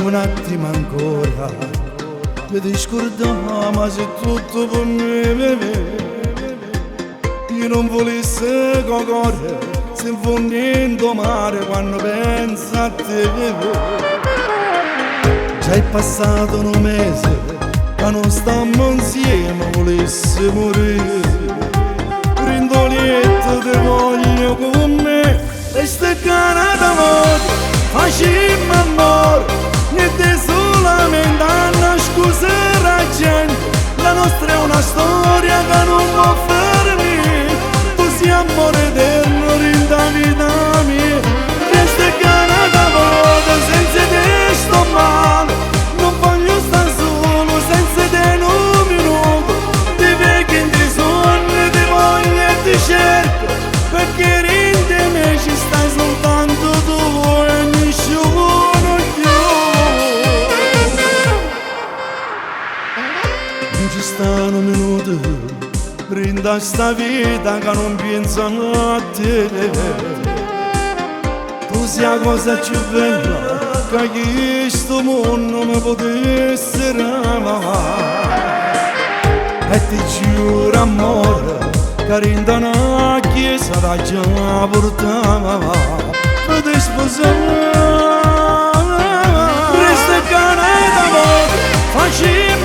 un attimo ancora, mi discordava se tutto per me. Io non volessi correre, se infondendo mare quando penso a te. Già è passato un mese, ma non stiamo insieme, volessi morire. Brindolietto te voglio con me, e ste cane d'amore, facciamo amore, niente solamente a scusare la gente. La nostra è una storia che non può fermare, tu sei amore eterno, rinda vita mia. Queste cane d'amore, senza te sto male, non voglio stare solo, senza te un minuto. Ti vedo in te sogni, ti voglio e ti cerco, perché rinde me ci stai soltanto tu e nessuno più. Non ci stanno minuti, brinda sta vita che non pensa a te. Tu sei la cosa più bella che questo mondo mi potesse amare. E ti giuro amore, che rinda una chiesa da già portava per te sposare. Resta cane d'amore, facciamo